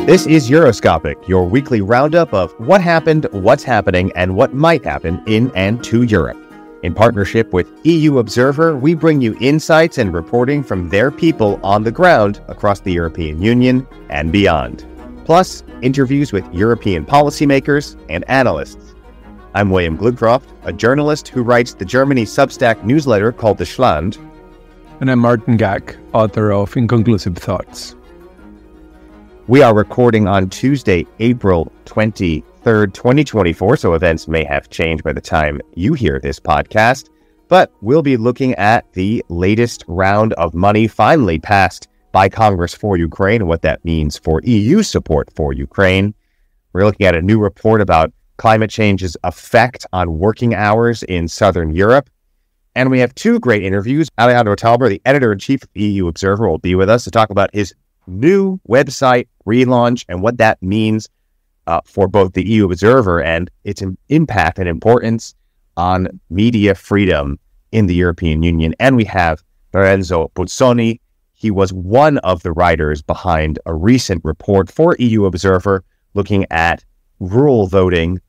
This is Euroscopic, your weekly roundup of what happened, what's happening, and what might happen in and to Europe. In partnership with EU Observer, we bring you insights and reporting from their people on the ground across the European Union and beyond. Plus, interviews with European policymakers and analysts. I'm William Glugcroft, a journalist who writes the Germany Substack newsletter called The Schland. And I'm Martin Gack, author of Inconclusive Thoughts. We are recording on Tuesday, April 23rd, 2024, so events may have changed by the time you hear this podcast, but we'll be looking at the latest round of money finally passed by Congress for Ukraine and what that means for EU support for Ukraine. We're looking at a new report about climate change's effect on working hours in Southern Europe. And we have two great interviews. Alejandro Tauber, the editor-in-chief of EU Observer, will be with us to talk about his new website relaunch and what that means for both the EU Observer and its impact and importance on media freedom in the European Union. And we have Lorenzo Buzzoni. He was one of the writers behind a recent report for EU Observer looking at rural voting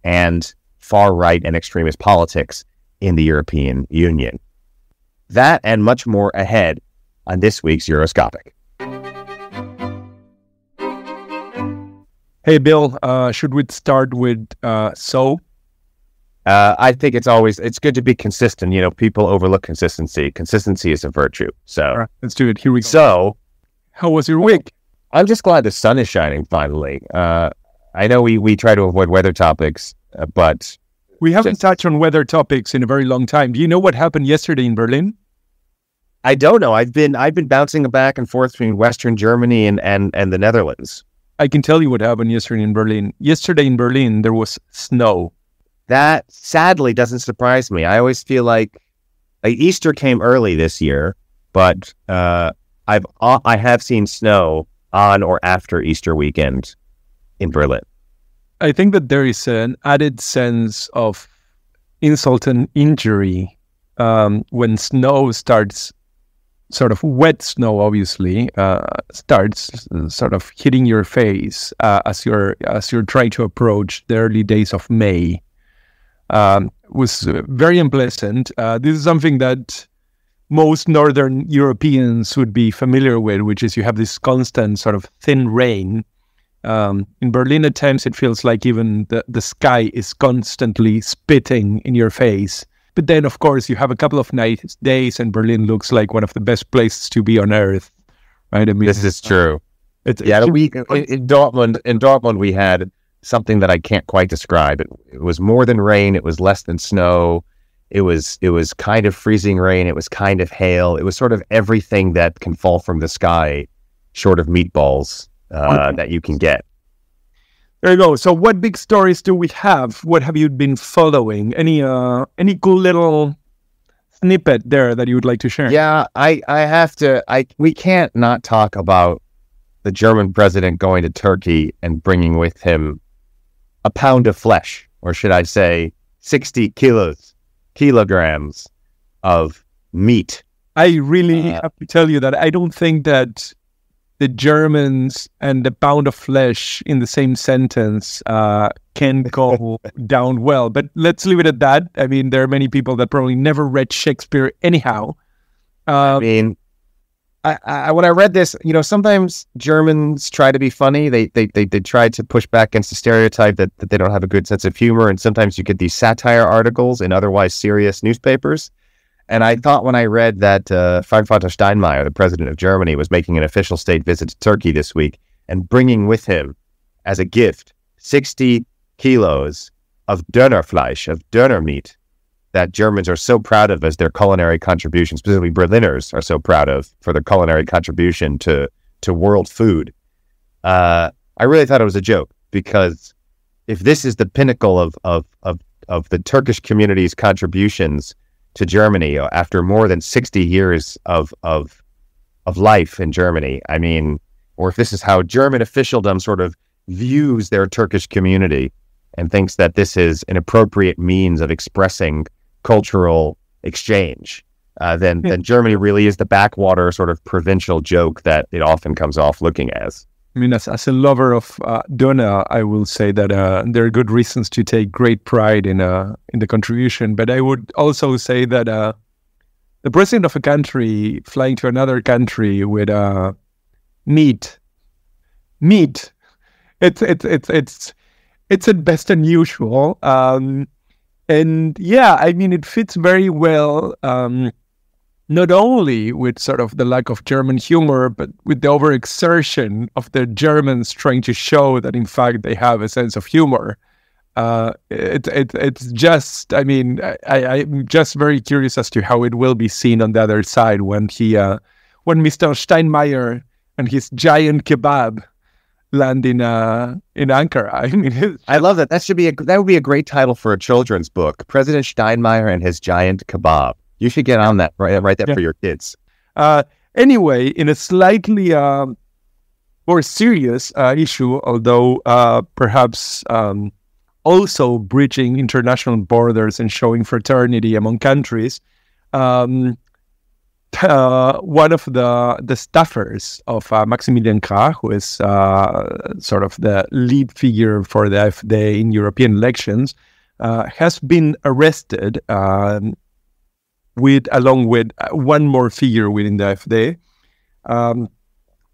and far-right and extremist politics in the European Union. That and much more ahead on this week's Euroscopic. Hey, Bill, should we start with so? I think it's good to be consistent. You know, people overlook consistency. Consistency is a virtue. So all right, let's do it. Here we go. So, how was your week? I'm just glad the sun is shining finally. I know we try to avoid weather topics, but we haven't touched on weather topics in a very long time. Do you know what happened yesterday in Berlin? I don't know. I've been bouncing back and forth between Western Germany and the Netherlands. I can tell you what happened yesterday in Berlin. Yesterday in Berlin, there was snow. That sadly doesn't surprise me. I always feel like Easter came early this year, but I have seen snow on or after Easter weekend in Berlin. I think that there is an added sense of insult and injury when snow starts, sort of wet snow, obviously, starts sort of hitting your face as you're trying to approach the early days of May. Was very unpleasant. This is something that most Northern Europeans would be familiar with, which is you have this constant sort of thin rain. In Berlin, at times, it feels like even the sky is constantly spitting in your face. But then, of course, you have a couple of nice days, and Berlin looks like one of the best places to be on earth, right? I mean, this is true. In Dortmund, we had something that I can't quite describe. It was more than rain. It was less than snow. It was kind of freezing rain. It was kind of hail. It was sort of everything that can fall from the sky, short of meatballs, that you can get. There you go. So what big stories do we have? What have you been following? Any cool little snippet there that you would like to share? Yeah, I have to. We can't not talk about the German president going to Turkey and bringing with him a pound of flesh, or should I say 60 kilograms of meat. I really have to tell you that I don't think that the Germans and the pound of flesh in the same sentence can go down well. But let's leave it at that. I mean, there are many people that probably never read Shakespeare anyhow. When I read this, you know, sometimes Germans try to be funny. They try to push back against the stereotype that they don't have a good sense of humor. And sometimes you get these satire articles in otherwise serious newspapers. And I thought when I read that Frank-Walter Steinmeier, the president of Germany, was making an official state visit to Turkey this week and bringing with him as a gift 60 kilos of Dönerfleisch, of Döner meat, that Germans are so proud of as their culinary contribution, specifically Berliners are so proud of for their culinary contribution to world food. I really thought it was a joke, because if this is the pinnacle of the Turkish community's contributions to Germany after more than 60 years of life in Germany, I mean, or if this is how German officialdom sort of views their Turkish community and thinks that this is an appropriate means of expressing cultural exchange, then Germany really is the backwater sort of provincial joke that it often comes off looking as. I mean, as a lover of Donna, I will say that there are good reasons to take great pride in the contribution. But I would also say that the president of a country flying to another country with meat, it's at best unusual. And yeah, I mean, it fits very well. Not only with sort of the lack of German humor, but with the overexertion of the Germans trying to show that, in fact, they have a sense of humor. It's just, I mean, I'm just very curious as to how it will be seen on the other side when Mr. Steinmeier and his giant kebab land in Ankara. I mean, I love that. That would be a great title for a children's book. President Steinmeier and his giant kebab. You should get on that, write that for your kids. Anyway, in a slightly more serious issue, although perhaps also bridging international borders and showing fraternity among countries, one of the staffers of Maximilian Krah, who is sort of the lead figure for the AfD in European elections, has been arrested along with one more figure within the AfD,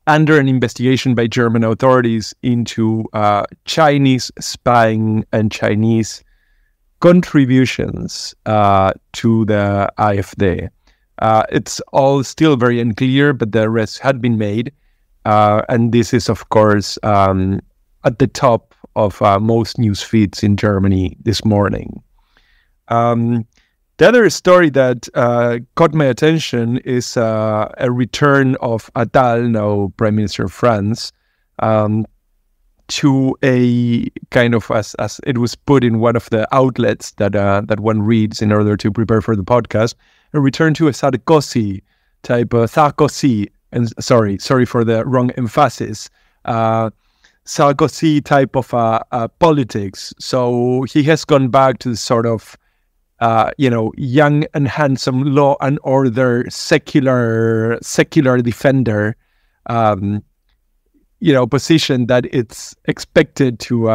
under an investigation by German authorities into Chinese spying and Chinese contributions to the AfD. It's all still very unclear, but the arrests had been made, and this is, of course, at the top of most news feeds in Germany this morning. The other story that caught my attention is a return of Attal, now Prime Minister of France, to a kind of, as it was put in one of the outlets that one reads in order to prepare for the podcast, a return to a Sarkozy type, Sarkozy, and sorry for the wrong emphasis, Sarkozy type of politics. So he has gone back to the sort of young and handsome law and order, secular defender, position that it's expected to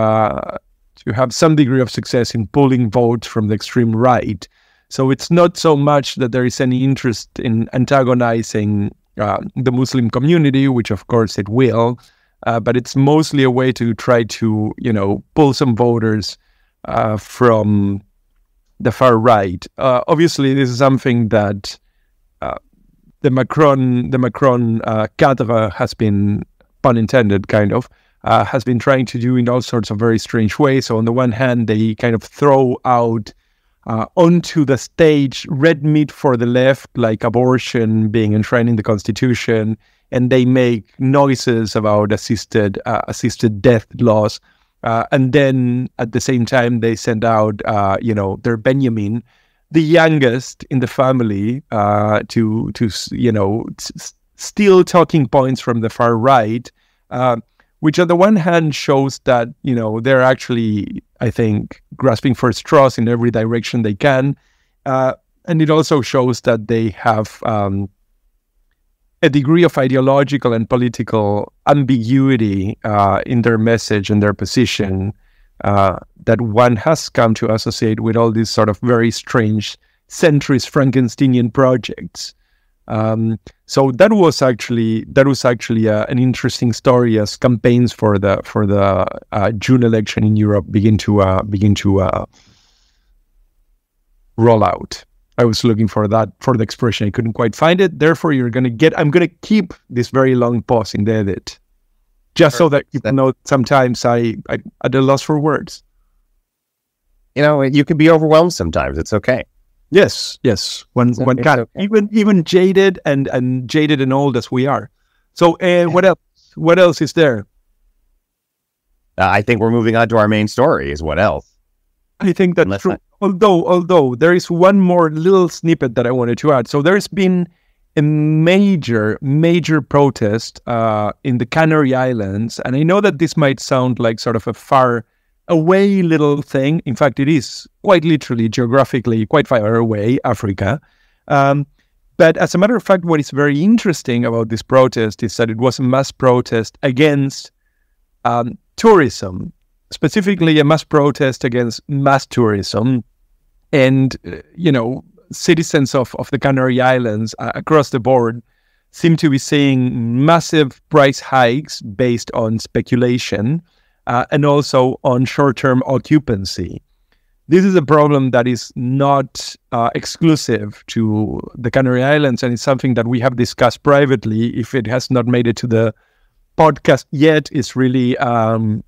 have some degree of success in pulling votes from the extreme right. So it's not so much that there is any interest in antagonizing the Muslim community, which of course it will, but it's mostly a way to try to, pull some voters from the far right. Obviously, this is something that the Macron cadre has been, pun intended, kind of, has been trying to do in all sorts of very strange ways. So on the one hand, they kind of throw out onto the stage red meat for the left, like abortion being enshrined in the Constitution, and they make noises about assisted death laws. And then at the same time, they send out, their Benjamin, the youngest in the family, to steal talking points from the far right, which on the one hand shows that, they're actually, I think, grasping for straws in every direction they can. And it also shows that they have a degree of ideological and political ambiguity in their message and their position that one has come to associate with all these sort of very strange centrist Frankensteinian projects. So that was actually an interesting story as campaigns for the June election in Europe begin to roll out. I was looking for the expression. I couldn't quite find it. Therefore, I'm going to keep this very long pause in the edit, just so that people know sometimes I'm at a loss for words. You can be overwhelmed sometimes. It's okay. Yes. One can, okay. Even jaded and jaded and old as we are. So, what else? What else is there? I think we're moving on to our main story. Is what else? I think that's true. Although there is one more little snippet that I wanted to add. So there's been a major protest in the Canary Islands. And I know that this might sound like sort of a far away little thing. In fact, it is quite literally, geographically, quite far away, Africa. But as a matter of fact, what is very interesting about this protest is that it was a mass protest against tourism, specifically a mass protest against mass tourism. And, citizens of the Canary Islands across the board seem to be seeing massive price hikes based on speculation and also on short-term occupancy. This is a problem that is not exclusive to the Canary Islands, and it's something that we have discussed privately. If it has not made it to the podcast yet, it's really out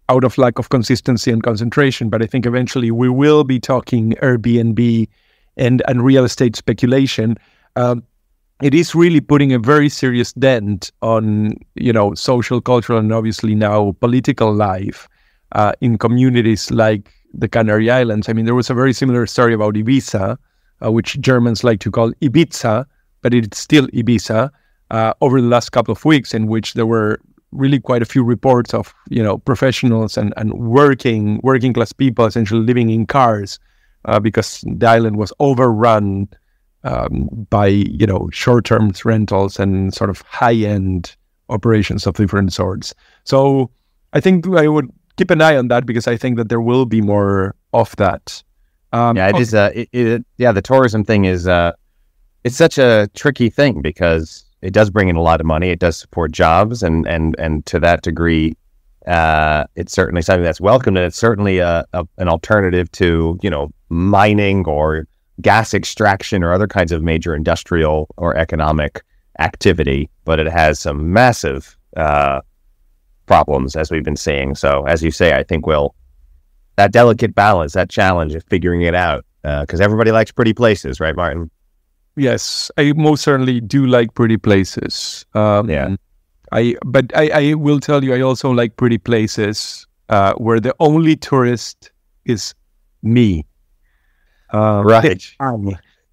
of lack of consistency and concentration. But I think eventually we will be talking Airbnb and real estate speculation. It is really putting a very serious dent on, social, cultural, and obviously now political life in communities like the Canary Islands. I mean, there was a very similar story about Ibiza, which Germans like to call Ibiza, but it's still Ibiza, over the last couple of weeks, in which there were really quite a few reports of, professionals and working class people essentially living in cars because the island was overrun by, short-term rentals and sort of high-end operations of different sorts. So I think I would keep an eye on that, because I think that there will be more of that. The tourism thing is, it's such a tricky thing because it does bring in a lot of money. It does support jobs, and to that degree, it's certainly something that's welcomed, and it's certainly an alternative to, mining or gas extraction or other kinds of major industrial or economic activity. But it has some massive problems, as we've been seeing. So, as you say, I think that delicate balance, that challenge of figuring it out, because everybody likes pretty places, right, Martin? Yes, I most certainly do like pretty places. But I will tell you, I also like pretty places where the only tourist is me. Right.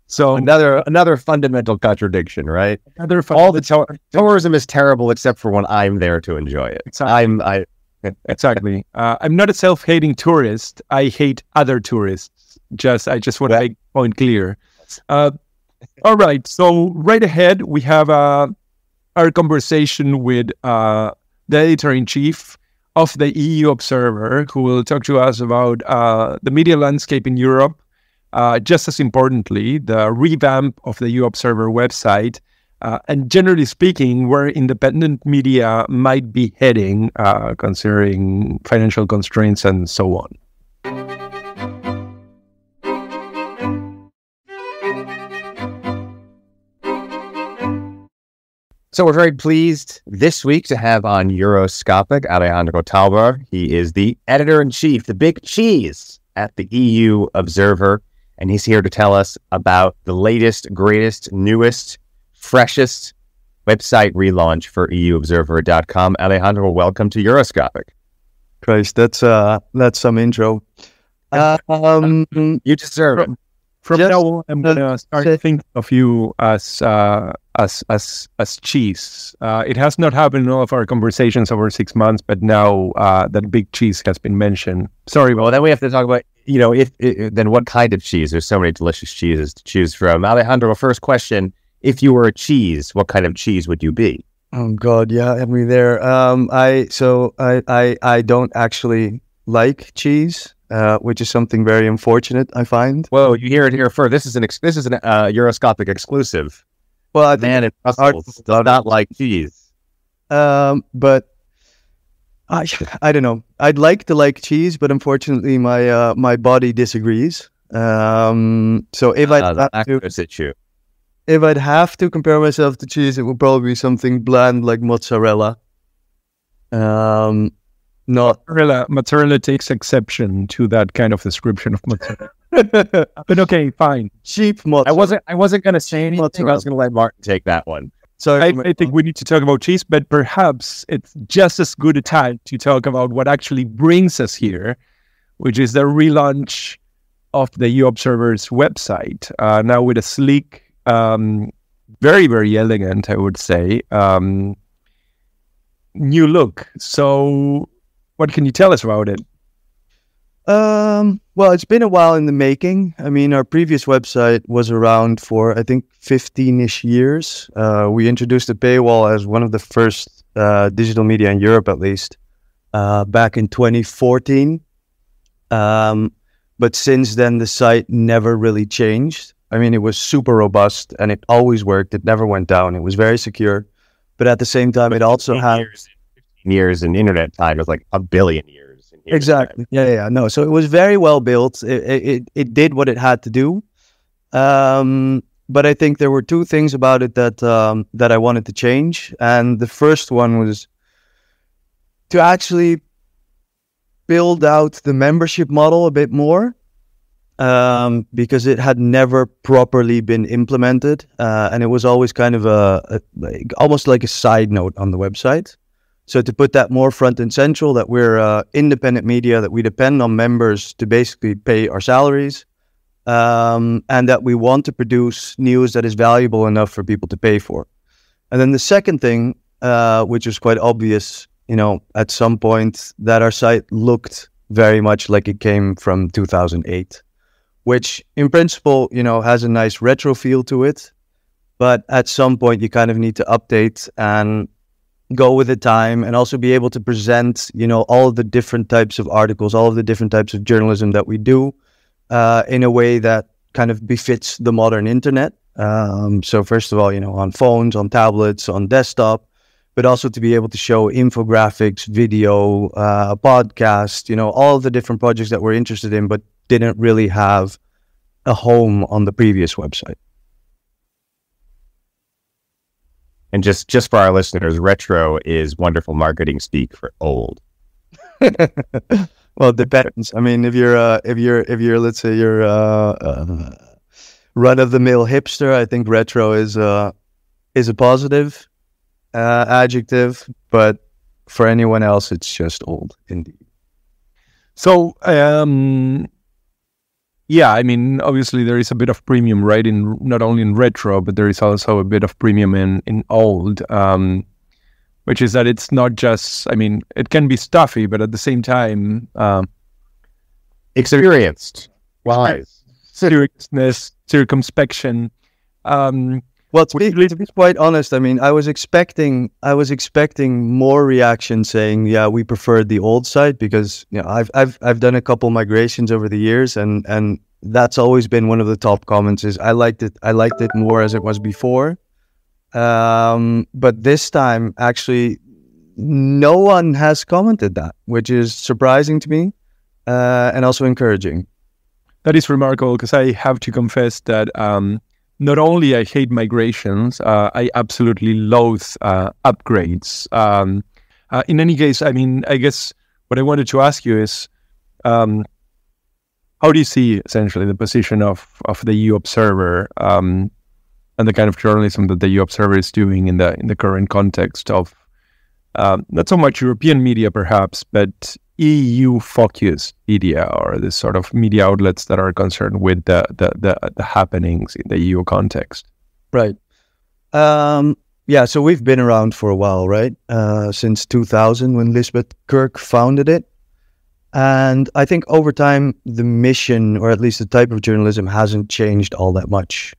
So another fundamental contradiction, right? All the tourism is terrible except for when I'm there to enjoy it. Exactly. Exactly. I'm not a self-hating tourist. I hate other tourists. I just want to make the point clear. All right. So right ahead, we have our conversation with the editor-in-chief of the EU Observer, who will talk to us about the media landscape in Europe. Just as importantly, the revamp of the EU Observer website, and generally speaking, where independent media might be heading, considering financial constraints and so on. So we're very pleased this week to have on Euroscopic Alejandro Talber. He is the editor-in-chief, the big cheese at the EU Observer. And he's here to tell us about the latest, greatest, newest, freshest website relaunch for EUobserver.com. Alejandro, welcome to Euroscopic. Christ, that's some intro. You deserve it. From now on, I'm gonna start thinking of you as cheese. It has not happened in all of our conversations over 6 months, but now that big cheese has been mentioned. Sorry, well, then we have to talk about, then what kind of cheese? There's so many delicious cheeses to choose from. Alejandro, first question: if you were a cheese, what kind of cheese would you be? Oh God, yeah, have me there. I don't actually like cheese. Which is something very unfortunate, I find. Whoa, you hear it here first. This is an Euroscopic exclusive. Well, I think man in Brussels does not like cheese. But I don't know. I'd like to like cheese, but unfortunately, my body disagrees. So if I'd have to compare myself to cheese, it would probably be something bland like mozzarella. Mozzarella takes exception to that kind of description of mozzarella. But okay, fine. Cheap mozzarella. I wasn't going to say anything. Mozzarella. I was going to let Martin take that one. So I think we need to talk about cheese, but perhaps it's just as good a time to talk about what actually brings us here, which is the relaunch of the EU Observer's website. Now with a sleek, very, very elegant, I would say, new look. So what can you tell us about it? Well, it's been a while in the making. I mean, our previous website was around for, I think, 15-ish years. We introduced the paywall as one of the first digital media in Europe, at least, back in 2014. But since then, the site never really changed. I mean, it was super robust and it always worked. It never went down. It was very secure. But at the same time, it also had... 15 years in internet time was like a billion years. Exactly. Yeah. No. So it was very well built. It did what it had to do. But I think there were two things about it that I wanted to change. And the first one was to actually build out the membership model a bit more, because it had never properly been implemented, and it was always kind of almost like a side note on the website. So to put that more front and central, that we're independent media, that we depend on members to basically pay our salaries, and that we want to produce news that is valuable enough for people to pay for. And then the second thing, which was quite obvious, at some point, that our site looked very much like it came from 2008, which in principle, has a nice retro feel to it. But at some point, you kind of need to update and go with the time, and also be able to present, all of the different types of articles, all of the different types of journalism that we do, in a way that kind of befits the modern internet. So first of all, on phones, on tablets, on desktop, but also to be able to show infographics, video, podcast, all of the different projects that we're interested in, but didn't really have a home on the previous website. And just for our listeners, retro is wonderful marketing speak for old. Well, it depends. I mean, if you're let's say you're run of the mill hipster, I think retro is a positive adjective, but for anyone else, it's just old indeed. So, yeah, I mean, obviously there is a bit of premium, right? In not only in retro, but there is also a bit of premium in old, which is that it's not just, I mean, it can be stuffy, but at the same time, experienced, wise, seriousness, circumspection. Well, to be quite honest, I mean, I was expecting more reaction saying, "Yeah, we preferred the old site," because I've done a couple migrations over the years, and that's always been one of the top comments is I liked it more as it was before. But this time, actually, no one has commented that, which is surprising to me, and also encouraging. That is remarkable, because I have to confess that. Not only I hate migrations, I absolutely loathe upgrades. In any case, I mean, I guess what I wanted to ask you is, how do you see essentially the position of the EU Observer and the kind of journalism that the EU Observer is doing in the current context of not so much European media, perhaps, but EU-focused media, or the sort of media outlets that are concerned with the happenings in the EU context? Right. Yeah, so we've been around for a while, right? Since 2000, when Lisbeth Kirk founded it. And I think over time, the mission, or at least the type of journalism, hasn't changed all that much.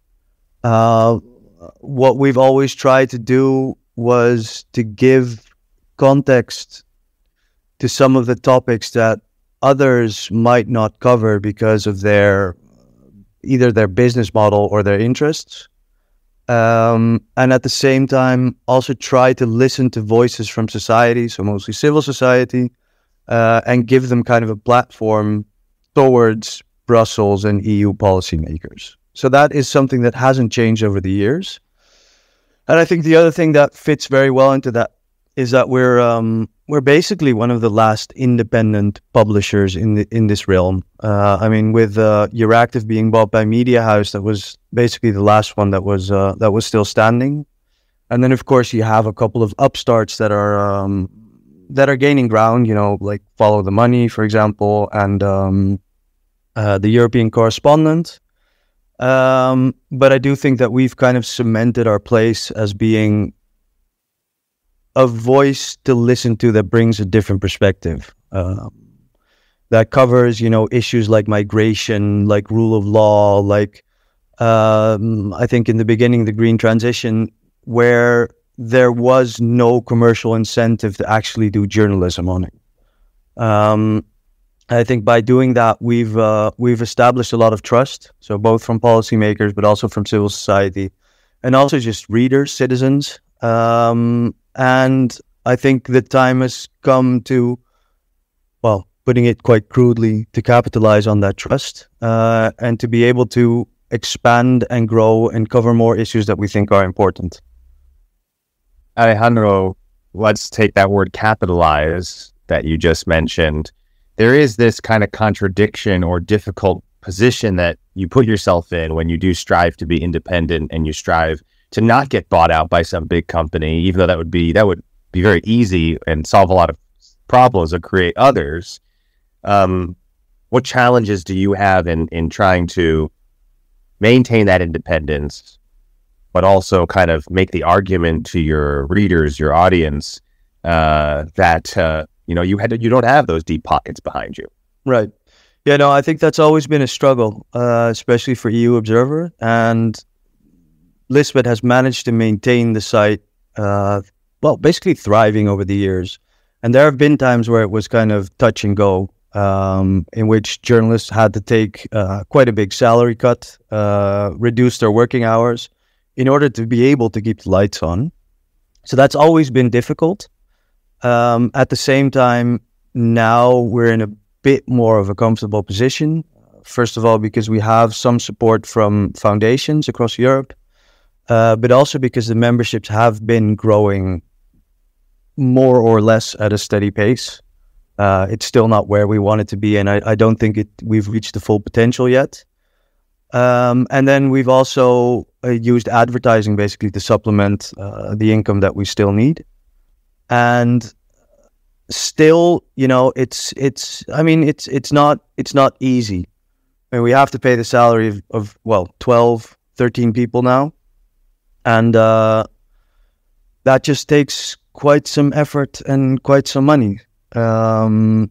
What we've always tried to do was to give context to some of the topics that others might not cover because of either their business model or their interests. And at the same time, also try to listen to voices from society, so mostly civil society, and give them kind of a platform towards Brussels and EU policymakers. So that is something that hasn't changed over the years. And I think the other thing that fits very well into that is that we're basically one of the last independent publishers in this realm. I mean, with Euractiv being bought by Media House, that was basically the last one that was still standing. And then, of course, you have a couple of upstarts that are gaining ground. Like Follow the Money, for example, and the European Correspondent. But I do think that we've kind of cemented our place as being a voice to listen to that brings a different perspective. that covers, issues like migration, like rule of law, like I think in the beginning, the green transition, where there was no commercial incentive to actually do journalism on it. I think by doing that, we've established a lot of trust. So both from policymakers, but also from civil society, and also just readers, citizens. And I think the time has come to, well, putting it quite crudely, to capitalize on that trust and to be able to expand and grow and cover more issues that we think are important. Alejandro, let's take that word capitalize that you just mentioned. There is this kind of contradiction or difficult position that you put yourself in when you do strive to be independent and you strive to not get bought out by some big company, even though that would be very easy and solve a lot of problems or create others. What challenges do you have in trying to maintain that independence, but also kind of make the argument to your readers, your audience, that you don't have those deep pockets behind you? Right. Yeah, no, I think that's always been a struggle, especially for EU Observer. And Lisbeth has managed to maintain the site, basically thriving over the years. And there have been times where it was kind of touch and go, in which journalists had to take quite a big salary cut, reduce their working hours in order to be able to keep the lights on. So that's always been difficult. At the same time, now we're in a bit more of a comfortable position. First of all, because we have some support from foundations across Europe, but also because the memberships have been growing more or less at a steady pace. It's still not where we want it to be, and I don't think we've reached the full potential yet. And then we've also used advertising basically to supplement the income that we still need. And still, it's not easy. I mean, we have to pay the salary of 12, 13 people now. And that just takes quite some effort and quite some money. But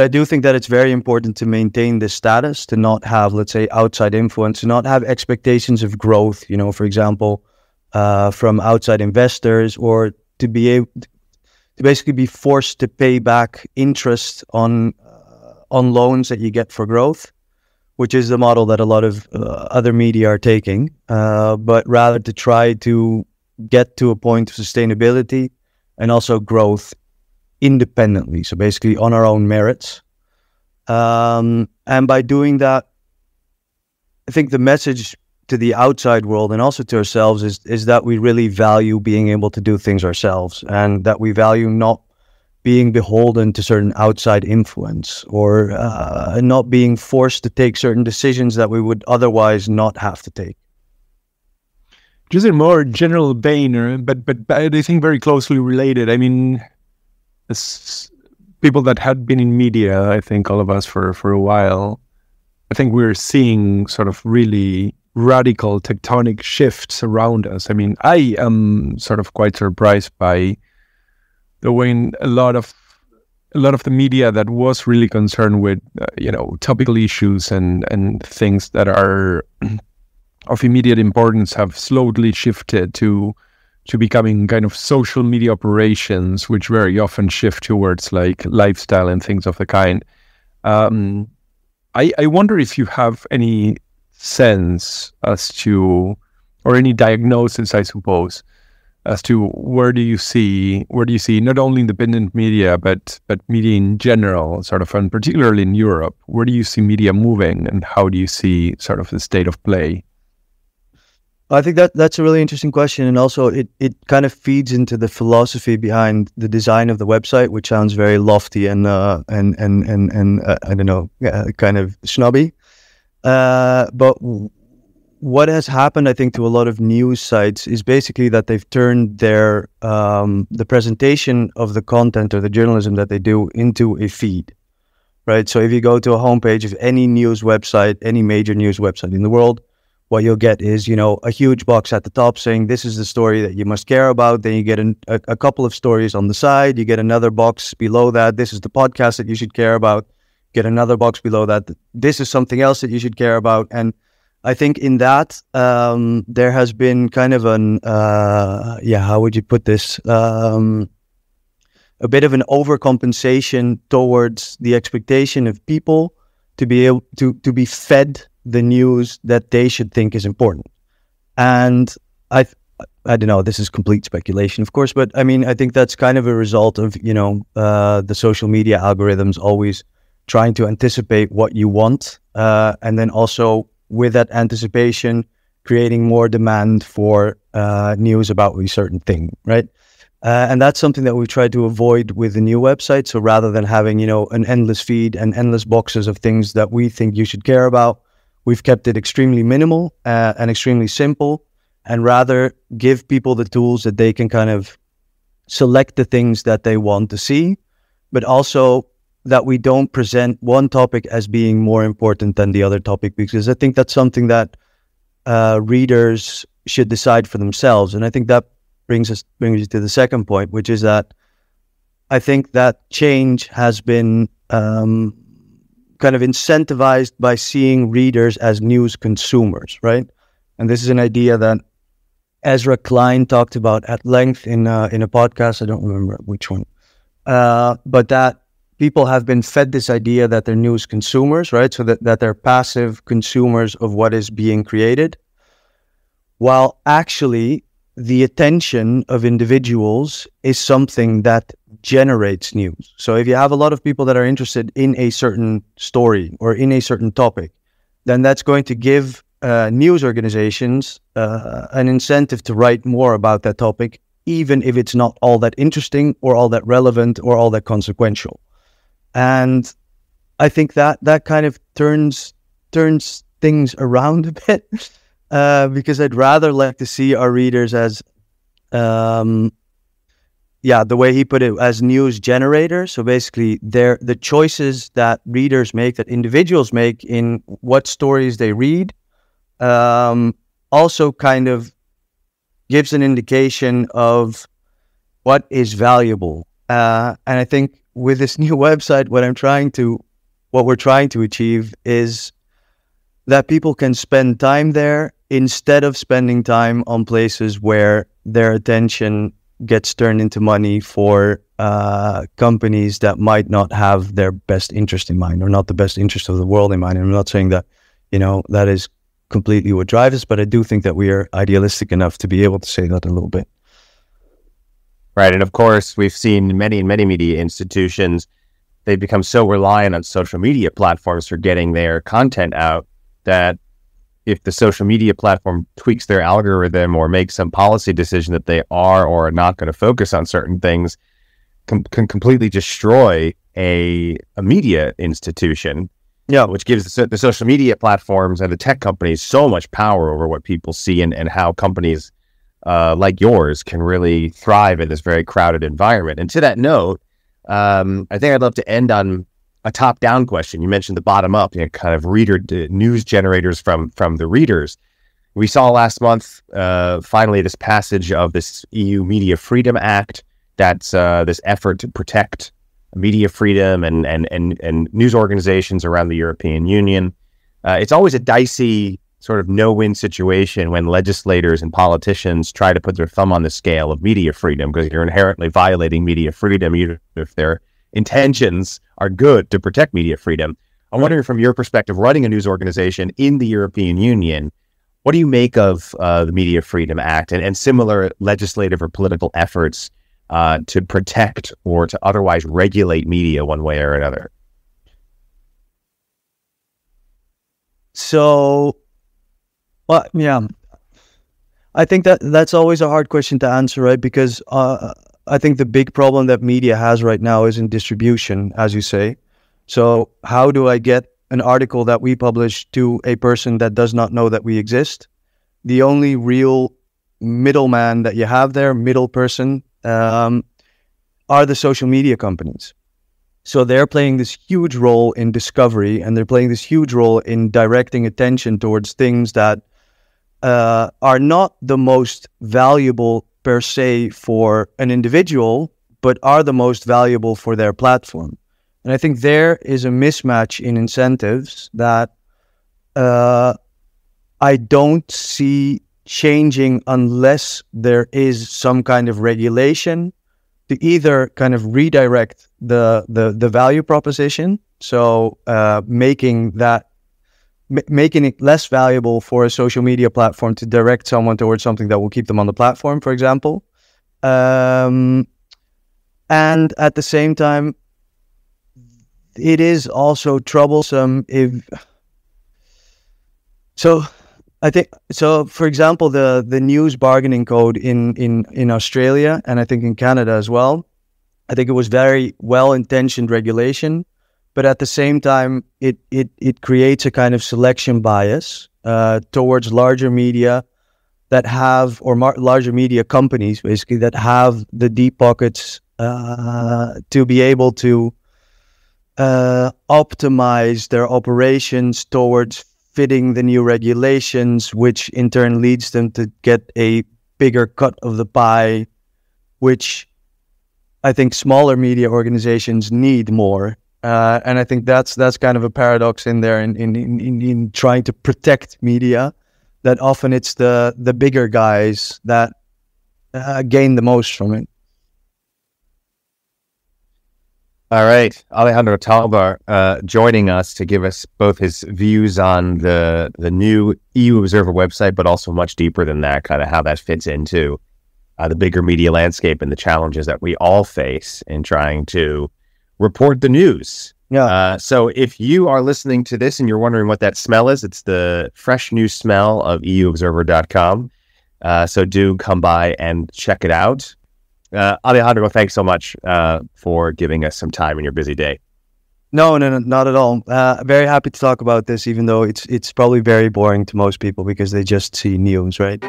I do think that it's very important to maintain this status, to not have, let's say, outside influence, to not have expectations of growth, for example, from outside investors, or to be able to basically be forced to pay back interest on loans that you get for growth, which is the model that a lot of other media are taking, but rather to try to get to a point of sustainability and also growth independently, so basically on our own merits. And by doing that, I think the message to the outside world and also to ourselves is that we really value being able to do things ourselves, and that we value not being beholden to certain outside influence, or not being forced to take certain decisions that we would otherwise not have to take. Just in more general vein, but I think very closely related. I mean, as people that had been in media, I think all of us for a while, I think we're seeing sort of really radical tectonic shifts around us. I mean, I am sort of quite surprised by the way a lot of the media that was really concerned with topical issues and things that are of immediate importance have slowly shifted to becoming kind of social media operations, which very often shift towards like lifestyle and things of the kind. I wonder if you have any sense as to, or any diagnosis, I suppose, as to where do you see not only independent media but media in general, sort of, and particularly in Europe, where do you see media moving, and how do you see sort of the state of play? I think that's a really interesting question, and also it kind of feeds into the philosophy behind the design of the website, which sounds very lofty and I don't know, kind of snobby. But what has happened, I think, to a lot of news sites is basically that they've turned their the presentation of the content or the journalism that they do into a feed, right? So if you go to a homepage of any news website, any major news website in the world, what you'll get is, a huge box at the top saying this is the story that you must care about. Then you get a couple of stories on the side. You get another box below that. This is the podcast that you should care about. get another box below that. This is something else that you should care about. And I think in that, there has been kind of how would you put this? A bit of an overcompensation towards the expectation of people to be able to be fed the news that they should think is important. And I don't know, this is complete speculation, of course, but I mean, I think that's kind of a result of, the social media algorithms always trying to anticipate what you want. And then also with that anticipation, creating more demand for news about a certain thing, right? And that's something that we try to avoid with the new website. So rather than having, an endless feed and endless boxes of things that we think you should care about, we've kept it extremely minimal and extremely simple, and rather give people the tools that they can kind of select the things that they want to see, but also that we don't present one topic as being more important than the other topic, because I think that's something that readers should decide for themselves. And I think that brings you to the second point, which is that I think that change has been kind of incentivized by seeing readers as news consumers, right? And this is an idea that Ezra Klein talked about at length in a podcast. I don't remember which one, but that people have been fed this idea that they're news consumers, right? So that they're passive consumers of what is being created, while actually the attention of individuals is something that generates news. So if you have a lot of people that are interested in a certain story or in a certain topic, then that's going to give news organizations an incentive to write more about that topic, even if it's not all that interesting or all that relevant or all that consequential. And I think that kind of turns things around a bit. Because I'd rather like to see our readers as, the way he put it, as news generators. So basically, the choices that readers make, that individuals make in what stories they read, also kind of gives an indication of what is valuable. And I think with this new website, what we're trying to achieve is that people can spend time there instead of spending time on places where their attention gets turned into money for companies that might not have their best interest in mind, or not the best interest of the world in mind. And I'm not saying that, that is completely what drives us, but I do think that we are idealistic enough to be able to say that a little bit. Right. And of course, we've seen many media institutions, they've become so reliant on social media platforms for getting their content out that if the social media platform tweaks their algorithm or makes some policy decision that they are or are not going to focus on certain things, can completely destroy a media institution. Yeah, which gives the social media platforms and the tech companies so much power over what people see and how companies like yours can really thrive in this very crowded environment. And to that note, I think I'd love to end on a top-down question. You mentioned the bottom-up, kind of reader news generators from the readers. We saw last month, finally, this passage of this EU Media Freedom Act. That's this effort to protect media freedom and news organizations around the European Union. It's always a dicey sort of no-win situation when legislators and politicians try to put their thumb on the scale of media freedom, because you're inherently violating media freedom, even if they're intentions are good to protect media freedom. I'm wondering, from your perspective, running a news organization in the European Union, what do you make of the Media Freedom Act and similar legislative or political efforts to protect or to otherwise regulate media one way or another? So, I think that's always a hard question to answer, right? Because I think the big problem that media has right now is in distribution, as you say. So how do I get an article that we publish to a person that does not know that we exist? The only real middleman that you have there, middle person, are the social media companies. So they're playing this huge role in discovery, and they're playing this huge role in directing attention towards things that are not the most valuable per se for an individual, but are the most valuable for their platform. And I think there is a mismatch in incentives that I don't see changing unless there is some kind of regulation to either kind of redirect the value proposition, so making it less valuable for a social media platform to direct someone towards something that will keep them on the platform, for example. And at the same time, it is also troublesome I think so. For example, the news bargaining code in Australia, and I think in Canada as well, I think it was very well-intentioned regulation, but at the same time, it creates a kind of selection bias towards larger media that have, or larger media companies basically, that have the deep pockets to be able to optimize their operations towards fitting the new regulations, which in turn leads them to get a bigger cut of the pie, which I think smaller media organizations need more. And I think that's kind of a paradox in there in trying to protect media, that often it's the bigger guys that gain the most from it. All right, Alejandro Talbar joining us to give us both his views on the new EU Observer website, but also much deeper than that, kind of how that fits into the bigger media landscape and the challenges that we all face in trying to report the news. Yeah. So if you are listening to this and you're wondering what that smell is, it's the fresh new smell of EUobserver.com. So do come by and check it out. Alejandro, thanks so much for giving us some time in your busy day. No, not at all. Very happy to talk about this, even though it's probably very boring to most people because they just see news, right?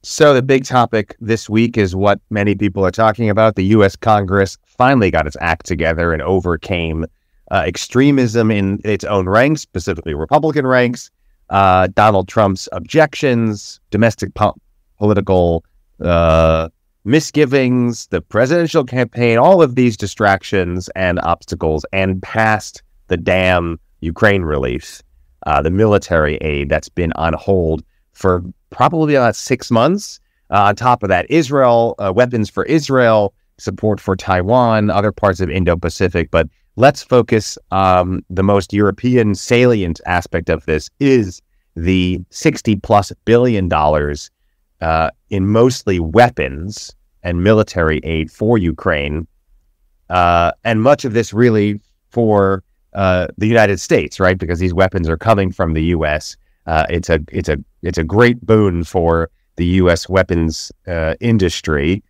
So the big topic this week is what many people are talking about. The U.S. Congress finally got its act together and overcame extremism in its own ranks, specifically Republican ranks, Donald Trump's objections, domestic political misgivings, the presidential campaign, all of these distractions and obstacles, and passed the damn Ukraine relief, the military aid that's been on hold for probably about 6 months. On top of that, Israel, weapons for Israel, support for Taiwan, other parts of Indo-Pacific. But let's focus on the most European salient aspect of this is the $60+ billion in mostly weapons and military aid for Ukraine. And much of this really for the United States, right? Because these weapons are coming from the U.S. It's a great boon for the U.S. weapons industry.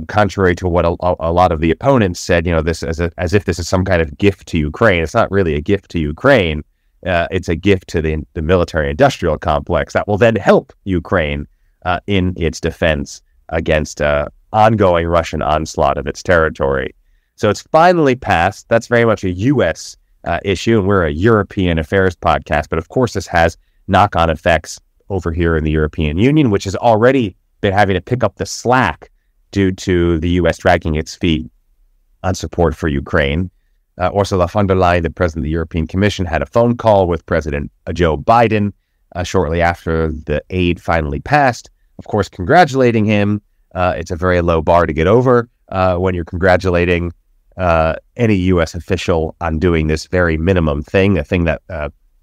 Contrary to what a lot of the opponents said, this as if this is some kind of gift to Ukraine. It's not really a gift to Ukraine. It's a gift to the military-industrial complex that will then help Ukraine in its defense against ongoing Russian onslaught of its territory. So it's finally passed. That's very much a U.S. Issue, and we're a European affairs podcast. But of course, this has knock-on effects over here in the European Union, which has already been having to pick up the slack due to the U.S. dragging its feet on support for Ukraine. Ursula von der Leyen, the president of the European Commission, had a phone call with President Joe Biden shortly after the aid finally passed. Of course, congratulating him. It's a very low bar to get over when you're congratulating any U.S. official on doing this very minimum thing, a thing that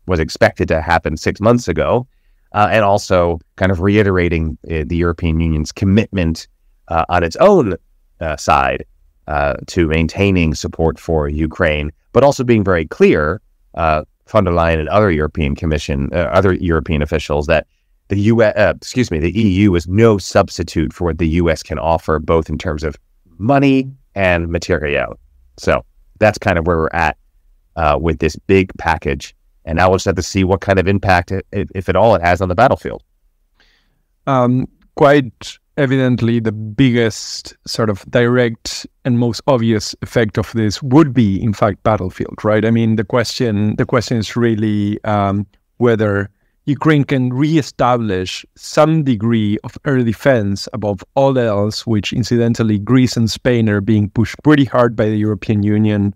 was expected to happen 6 months ago, and also kind of reiterating the European Union's commitment on its own side to maintaining support for Ukraine, but also being very clear, von der Leyen and other European officials, that the EU is no substitute for what the U.S. can offer, both in terms of money and material. So that's kind of where we're at with this big package. And now we'll just have to see what kind of impact, if at all, it has on the battlefield. Quite evidently, the biggest sort of direct and most obvious effect of this would be, in fact, battlefield, right? I mean, the question is really whether Ukraine can reestablish some degree of air defense above all else, which incidentally Greece and Spain are being pushed pretty hard by the European Union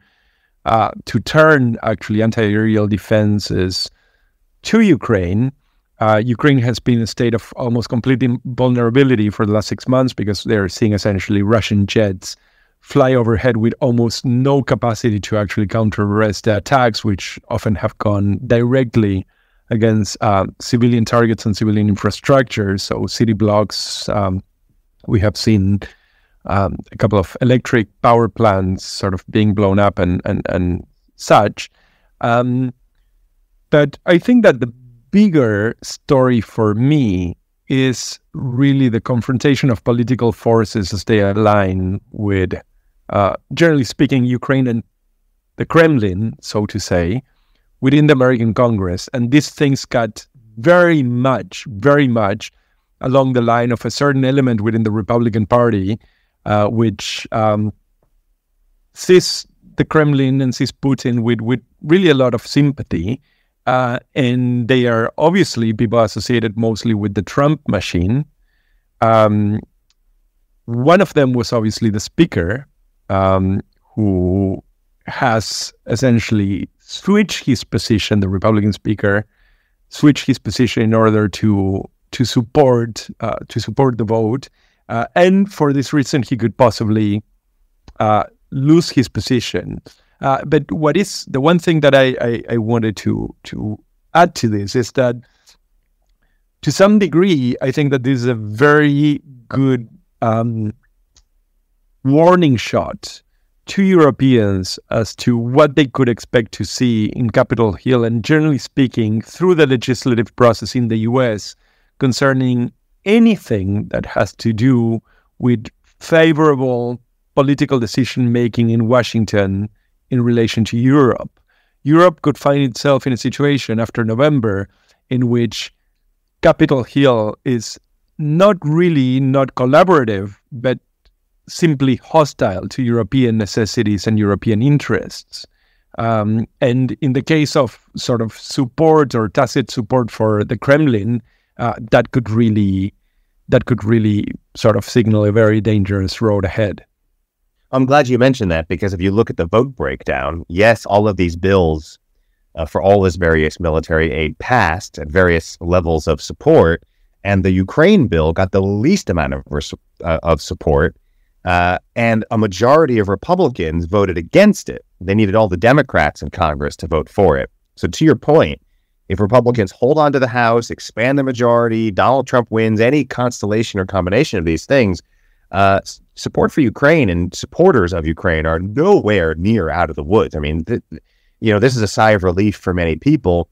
to turn actually anti-aerial defenses to Ukraine. Ukraine has been in a state of almost complete vulnerability for the last 6 months because they're seeing essentially Russian jets fly overhead with almost no capacity to actually counter-arrest the attacks, which often have gone directly against civilian targets and civilian infrastructure. So city blocks, we have seen a couple of electric power plants sort of being blown up and such. But I think that the bigger story for me is really the confrontation of political forces as they align with, generally speaking, Ukraine and the Kremlin, so to say, within the American Congress. And these things got very much along the line of a certain element within the Republican Party, which sees the Kremlin and sees Putin with really a lot of sympathy. And they are obviously people associated mostly with the Trump machine. One of them was obviously the speaker, who has essentially switched his position, the Republican speaker, switched his position in order to support the vote. And for this reason, he could possibly lose his position. But what is the one thing that I wanted to add to this is that to some degree, I think that this is a very good warning shot to Europeans as to what they could expect to see in Capitol Hill and generally speaking through the legislative process in the US concerning anything that has to do with favorable political decision-making in Washington in relation to Europe. Europe could find itself in a situation after November in which Capitol Hill is not collaborative, but simply hostile to European necessities and European interests. And in the case of sort of support or tacit support for the Kremlin, that could really sort of signal a very dangerous road ahead. I'm glad you mentioned that, because if you look at the vote breakdown, yes, all of these bills for all this various military aid passed at various levels of support, and the Ukraine bill got the least amount of support, and a majority of Republicans voted against it. They needed all the Democrats in Congress to vote for it. So to your point, if Republicans hold on to the House, expand the majority, Donald Trump wins, any constellation or combination of these things, support for Ukraine and supporters of Ukraine are nowhere near out of the woods. I mean, this is a sigh of relief for many people,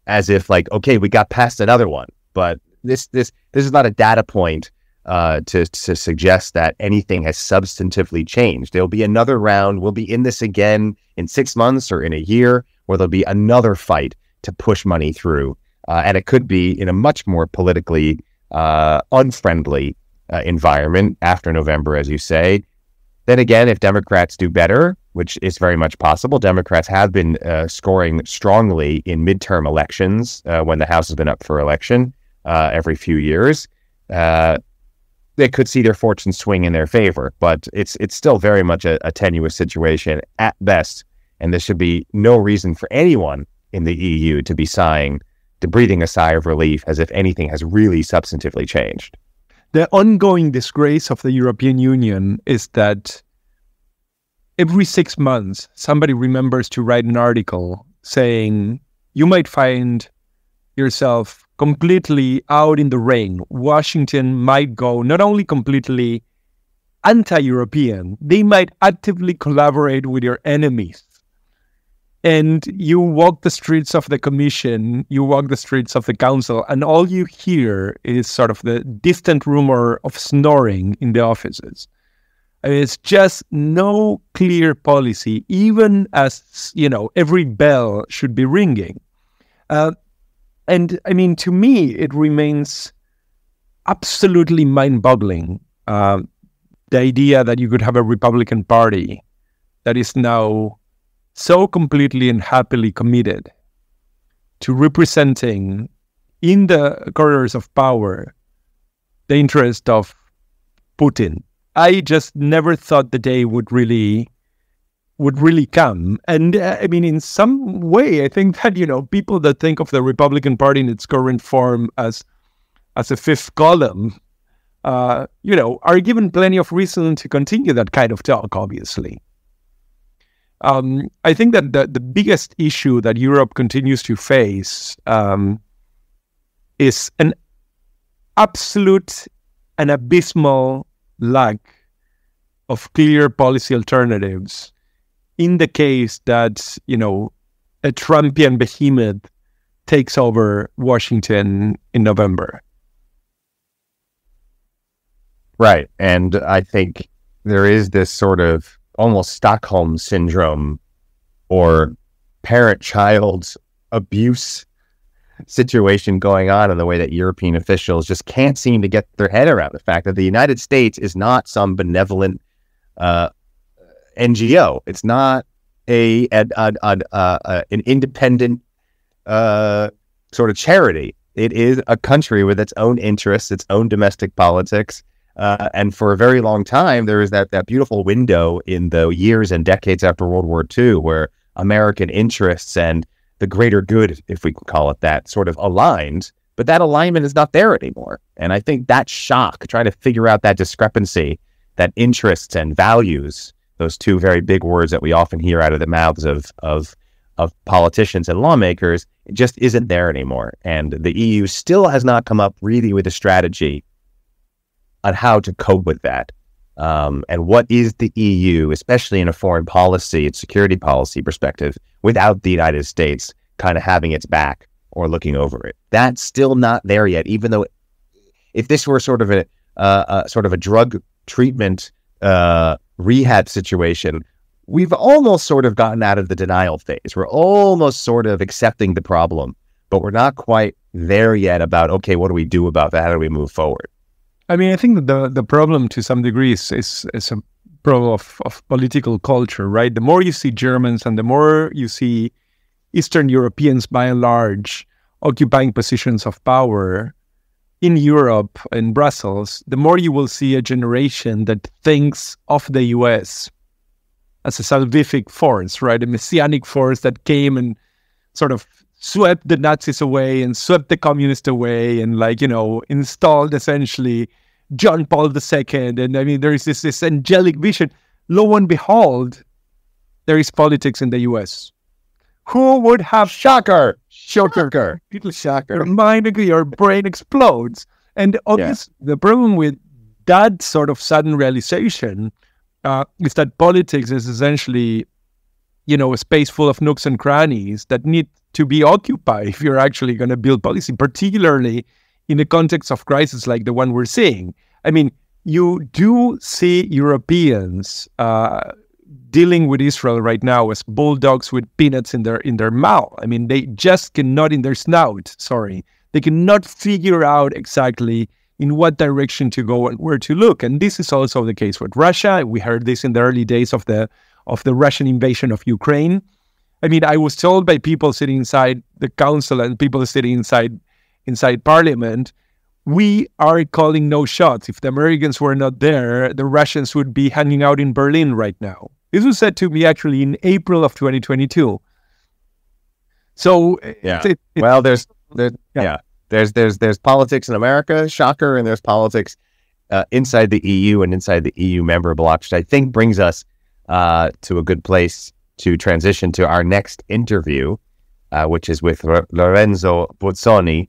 as if like, okay, we got past another one. But this is not a data point to suggest that anything has substantively changed. There'll be another round. We'll be in this again in 6 months or in a year, where there'll be another fight to push money through. And it could be in a much more politically unfriendly environment after November, as you say. Then again, if Democrats do better, which is very much possible, Democrats have been scoring strongly in midterm elections when the House has been up for election every few years. They could see their fortune swing in their favor, but it's still very much a tenuous situation at best, and there should be no reason for anyone in the EU to be breathing a sigh of relief as if anything has really substantively changed. The ongoing disgrace of the European Union is that every 6 months, somebody remembers to write an article saying, you might find yourself completely out in the rain. Washington might go not only completely anti-European, they might actively collaborate with your enemies. And you walk the streets of the Commission, you walk the streets of the Council, and all you hear is sort of the distant rumor of snoring in the offices. I mean, it's just no clear policy, even as, every bell should be ringing. And I mean, to me, it remains absolutely mind-boggling, the idea that you could have a Republican Party that is now so completely and happily committed to representing in the corridors of power the interest of Putin. I just never thought the day would really come. And I mean, in some way, I think that, people that think of the Republican Party in its current form as a fifth column, are given plenty of reason to continue that kind of talk, obviously. I think that the biggest issue that Europe continues to face is an absolute and abysmal lack of clear policy alternatives in the case that, a Trumpian behemoth takes over Washington in November. Right. And I think there is this sort of almost Stockholm syndrome or parent-child abuse situation going on in the way that European officials just can't seem to get their head around the fact that the United States is not some benevolent NGO. It's not an independent sort of charity. It is a country with its own interests, its own domestic politics. And for a very long time, there was that beautiful window in the years and decades after World War II where American interests and the greater good, if we can call it that, sort of aligned. But that alignment is not there anymore. And I think that shock, trying to figure out that discrepancy, that interests and values, those two very big words that we often hear out of the mouths of politicians and lawmakers, it just isn't there anymore. And the EU still has not come up really with a strategy on how to cope with that. And what is the EU, especially in a foreign policy and security policy perspective, without the United States kind of having its back or looking over it? That's still not there yet, even though if this were sort of a drug treatment rehab situation, we've almost sort of gotten out of the denial phase. We're almost sort of accepting the problem, but we're not quite there yet about, okay, what do we do about that? How do we move forward? I mean, I think that the problem to some degree is a problem of political culture, right? The more you see Germans and the more you see Eastern Europeans by and large occupying positions of power in Europe, in Brussels, the more you will see a generation that thinks of the US as a salvific force, right? A messianic force that came and sort of swept the Nazis away and swept the communists away and installed essentially John Paul II. And I mean, there is this angelic vision. Lo and behold, there is politics in the US. Who would have... Shocker! Little shocker. Your brain explodes. And obviously, the problem with that sort of sudden realization is that politics is essentially, a space full of nooks and crannies that need to be occupied if you're actually going to build policy, particularly in the context of crisis like the one we're seeing. I mean, you do see Europeans dealing with Israel right now as bulldogs with peanuts in their mouth. I mean, they just cannot, in their snout, they cannot figure out exactly in what direction to go and where to look. And this is also the case with Russia. We heard this in the early days of the Russian invasion of Ukraine. I mean, I was told by people sitting inside the council and people sitting inside parliament, we are calling no shots. If the Americans were not there, the Russians would be hanging out in Berlin right now. This was said to me actually in April of 2022. So there's politics in America, shocker, and there's politics inside the EU and inside the EU member bloc, which I think brings us to a good place to transition to our next interview, which is with Lorenzo Bozzoni,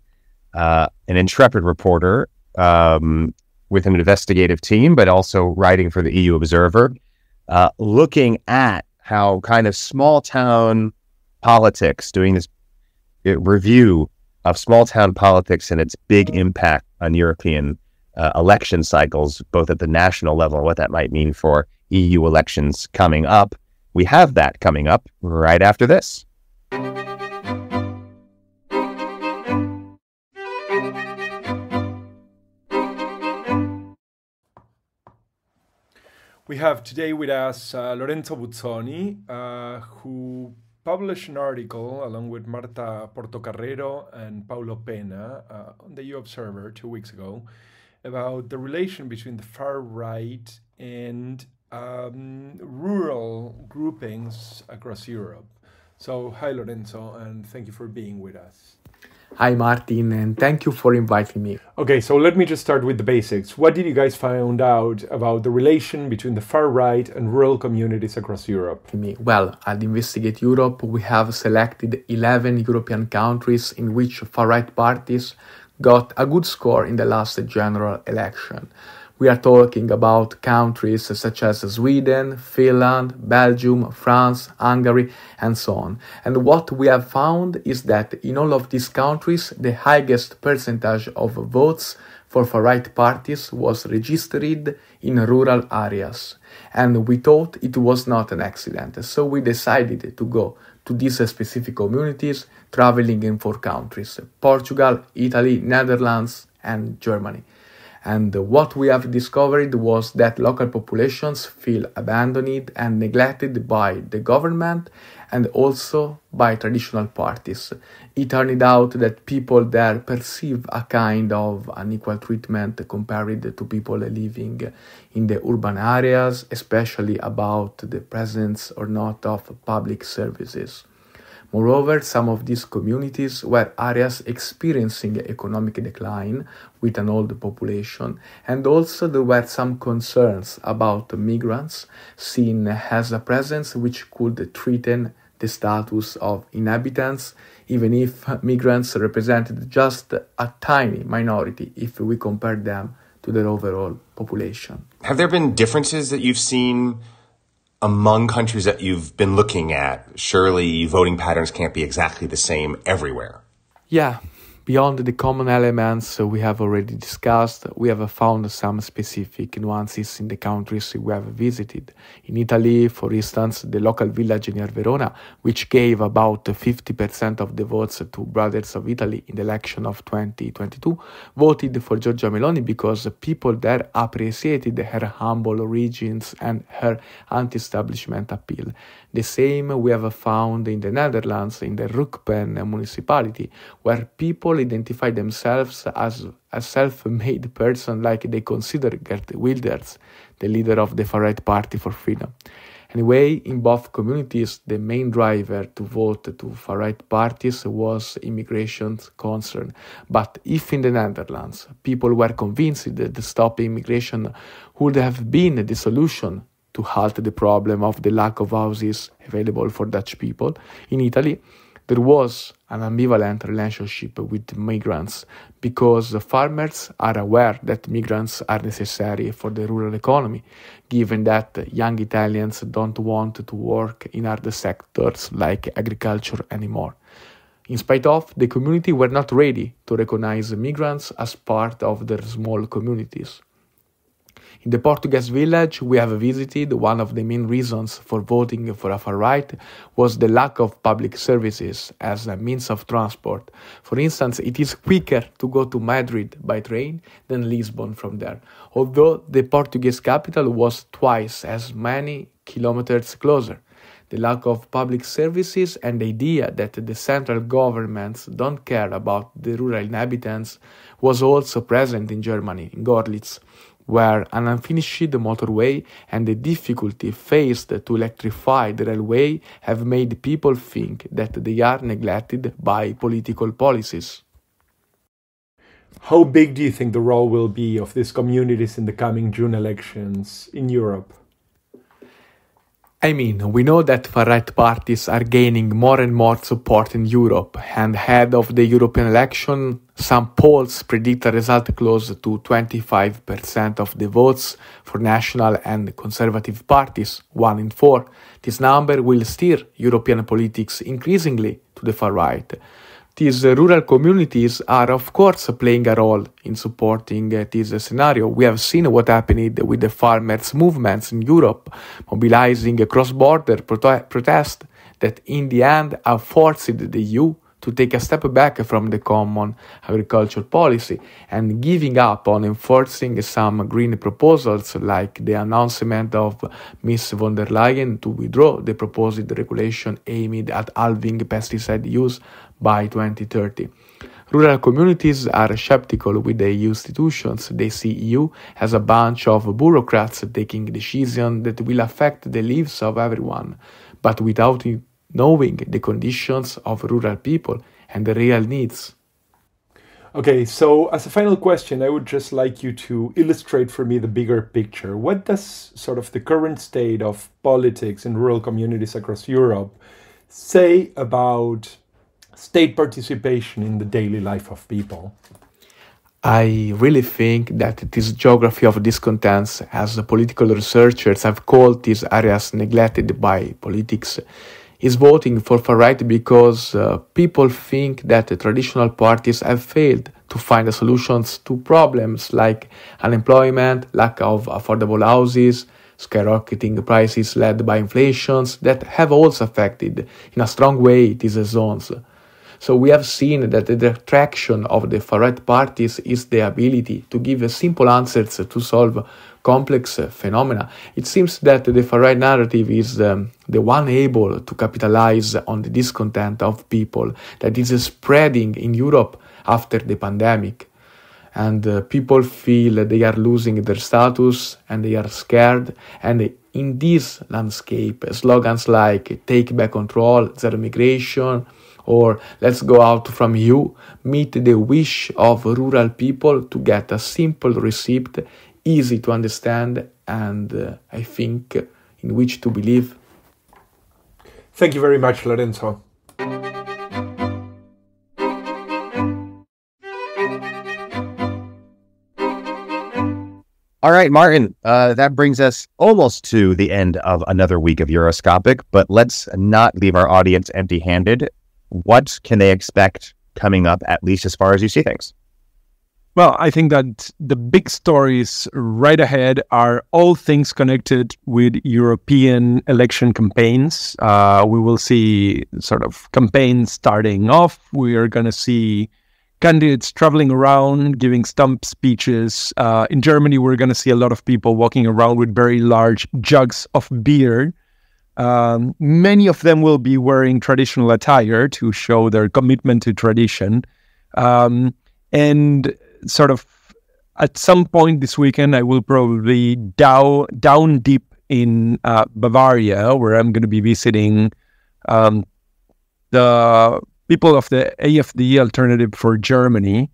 an intrepid reporter with an investigative team, but also writing for the EU Observer, looking at how kind of small town politics, doing this review of small town politics and its big impact on European election cycles, both at the national level and what that might mean for EU elections coming up. We have that coming up right after this. We have today with us Lorenzo Bozzoni, who published an article along with Marta Portocarrero and Paulo Pena on the EU Observer 2 weeks ago about the relation between the far right and rural groupings across Europe. So, hi Lorenzo, and thank you for being with us. Hi Martin, and thank you for inviting me. Okay, so let me just start with the basics. What did you guys find out about the relation between the far right and rural communities across Europe? Well, at Investigate Europe, we have selected 11 European countries in which far-right parties got a good score in the last general election. We are talking about countries such as Sweden, Finland, Belgium, France, Hungary, and so on. And what we have found is that in all of these countries, the highest percentage of votes for far-right parties was registered in rural areas. And we thought it was not an accident, so we decided to go to these specific communities, traveling in 4 countries: Portugal, Italy, Netherlands, and Germany. And what we have discovered was that local populations feel abandoned and neglected by the government and also by traditional parties. It turned out that people there perceive a kind of unequal treatment compared to people living in the urban areas, especially about the presence or not of public services. Moreover, some of these communities were areas experiencing economic decline with an old population, and also there were some concerns about migrants seen as a presence which could threaten the status of inhabitants, even if migrants represented just a tiny minority if we compare them to their overall population. Have there been differences that you've seen among countries that you've been looking at? Surely voting patterns can't be exactly the same everywhere. Yeah, beyond the common elements we have already discussed, we have found some specific nuances in the countries we have visited. In Italy, for instance, the local village near Verona, which gave about 50% of the votes to Brothers of Italy in the election of 2022, voted for Giorgia Meloni because people there appreciated her humble origins and her anti-establishment appeal. The same we have found in the Netherlands, in the Rookpen municipality, where people identify themselves as a self-made person like they consider Geert Wilders, the leader of the far-right Party for Freedom. Anyway, in both communities, the main driver to vote to far-right parties was immigration concern. But if in the Netherlands, people were convinced that stopping immigration would have been the solution to halt the problem of the lack of houses available for Dutch people, in Italy, there was an ambivalent relationship with migrants because farmers are aware that migrants are necessary for the rural economy, given that young Italians don't want to work in other sectors like agriculture anymore. In spite of, the community were not ready to recognize migrants as part of their small communities. In the Portuguese village we have visited, one of the main reasons for voting for a far-right was the lack of public services as a means of transport. For instance, it is quicker to go to Madrid by train than Lisbon from there, although the Portuguese capital was twice as many kilometers closer. The lack of public services and the idea that the central governments don't care about the rural inhabitants was also present in Germany, in Görlitz, where an unfinished motorway and the difficulty faced to electrify the railway have made people think that they are neglected by political policies. How big do you think the role will be of these communities in the coming June elections in Europe? I mean, we know that far-right parties are gaining more and more support in Europe, and ahead of the European election, some polls predict a result close to 25% of the votes for national and conservative parties, 1 in 4. This number will steer European politics increasingly to the far right. These rural communities are, of course, playing a role in supporting this scenario. We have seen what happened with the farmers' movements in Europe, mobilizing a cross-border protest that in the end have forced the EU to take a step back from the common agriculture policy and giving up on enforcing some green proposals like the announcement of Ms. von der Leyen to withdraw the proposed regulation aimed at halving pesticide use by 2030. Rural communities are skeptical with the EU institutions. They see EU as a bunch of bureaucrats taking decisions that will affect the lives of everyone, but without knowing the conditions of rural people and the real needs. Okay, so as a final question, I would just like you to illustrate for me the bigger picture. What does sort of the current state of politics in rural communities across Europe say about state participation in the daily life of people? I really think that this geography of discontents, as the political researchers have called these areas neglected by politics, is voting for far-right because people think that the traditional parties have failed to find solutions to problems like unemployment, lack of affordable houses, skyrocketing prices led by inflations that have also affected in a strong way these zones. So we have seen that the attraction of the far-right parties is the ability to give simple answers to solve complex phenomena. It seems that the far-right narrative is the one able to capitalize on the discontent of people that is spreading in Europe after the pandemic. And people feel they are losing their status and they are scared. And in this landscape, slogans like "Take back control," "Zero migration," or "Let's go out from EU" meet the wish of rural people to get a simple receipt, easy to understand, and I think in which to believe. Thank you very much, Lorenzo. All right, Martin, that brings us almost to the end of another week of Euroscopic, but let's not leave our audience empty-handed. What can they expect coming up, at least as far as you see things? Well, I think that the big stories right ahead are all things connected with European election campaigns. We will see sort of campaigns starting off. We are going to see candidates traveling around, giving stump speeches. In Germany, we're going to see a lot of people walking around with very large jugs of beer. Many of them will be wearing traditional attire to show their commitment to tradition. And sort of at some point this weekend, I will probably down deep in Bavaria, where I'm going to be visiting the people of the AfD Alternative for Germany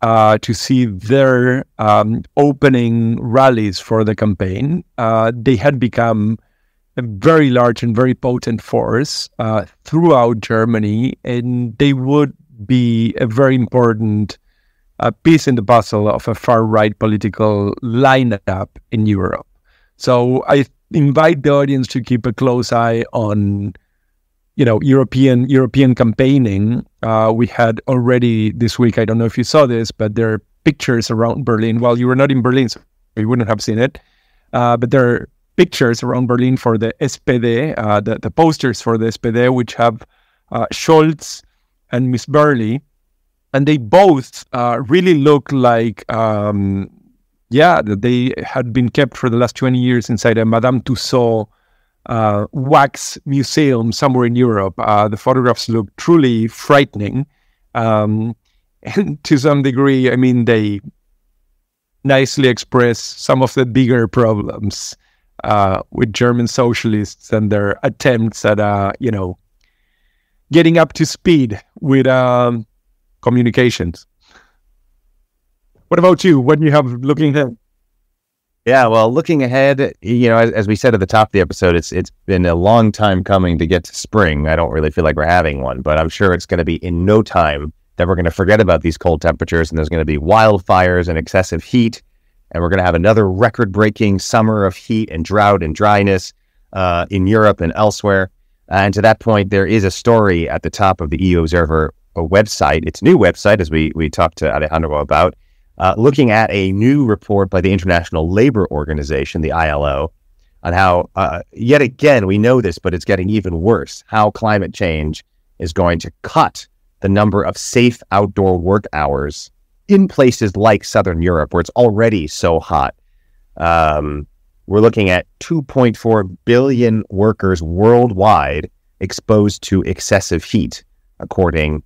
to see their opening rallies for the campaign. They had become a very large and very potent force throughout Germany, and they would be a very important piece in the puzzle of a far-right political lineup in Europe. So I invite the audience to keep a close eye on, European campaigning. We had already this week, I don't know if you saw this, but there are pictures around Berlin. Well, you were not in Berlin, so you wouldn't have seen it. But there are pictures around Berlin for the SPD, the posters for the SPD, which have Scholz and Miss Burley. And they both really look like, that they had been kept for the last 20 years inside a Madame Tussauds wax museum somewhere in Europe. The photographs look truly frightening. And to some degree, I mean, they nicely express some of the bigger problems with German socialists and their attempts at, getting up to speed with communications. What about you? What do you have looking ahead? Yeah, well, looking ahead, as we said at the top of the episode, it's been a long time coming to get to spring. I don't really feel like we're having one, but I'm sure it's going to be in no time that we're going to forget about these cold temperatures, and there's going to be wildfires and excessive heat, and we're going to have another record-breaking summer of heat and drought and dryness in Europe and elsewhere. And to that point, there is a story at the top of the EU Observer website, its new website, as we talked to Alejandro about, looking at a new report by the International Labour Organization, the ILO, on how, yet again, we know this, but it's getting even worse, how climate change is going to cut the number of safe outdoor work hours in places like Southern Europe, where it's already so hot. We're looking at 2.4 billion workers worldwide exposed to excessive heat, according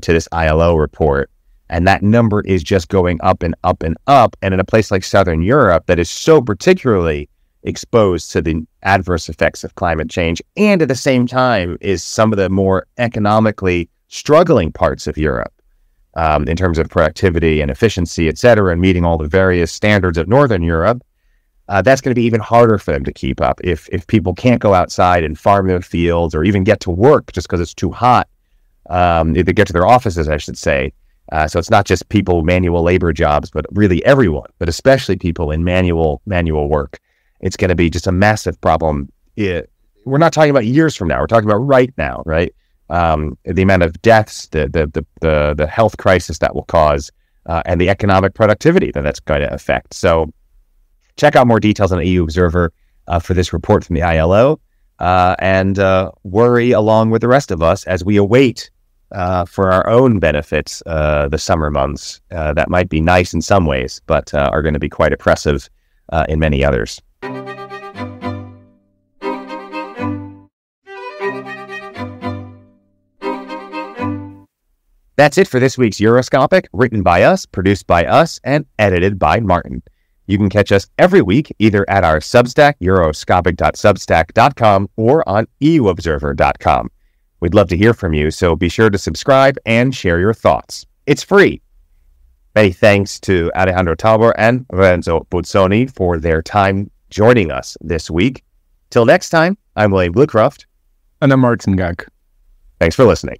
to this ILO report. And that number is just going up and up and up. And in a place like Southern Europe that is so particularly exposed to the adverse effects of climate change, and at the same time is some of the more economically struggling parts of Europe in terms of productivity and efficiency, et cetera, and meeting all the various standards of Northern Europe, that's going to be even harder for them to keep up. If people can't go outside and farm their fields or even get to work just because it's too hot, if they get to their offices, I should say. So it's not just people, manual labor jobs, but really everyone, but especially people in manual work. It's going to be just a massive problem. We're not talking about years from now. We're talking about right now, right? The amount of deaths, the health crisis that will cause, and the economic productivity that's going to affect. So check out more details on EU Observer for this report from the ILO, and worry along with the rest of us as we await for our own benefits the summer months that might be nice in some ways, but are going to be quite oppressive in many others. That's it for this week's Euroscopic, written by us, produced by us, and edited by Martin. You can catch us every week either at our Substack, euroscopic.substack.com, or on euobserver.com. We'd love to hear from you, so be sure to subscribe and share your thoughts. It's free. Many thanks to Alejandro Talbor and Renzo Buzzoni for their time joining us this week. Till next time, I'm William Bluecroft. And I'm Martin Gag. Thanks for listening.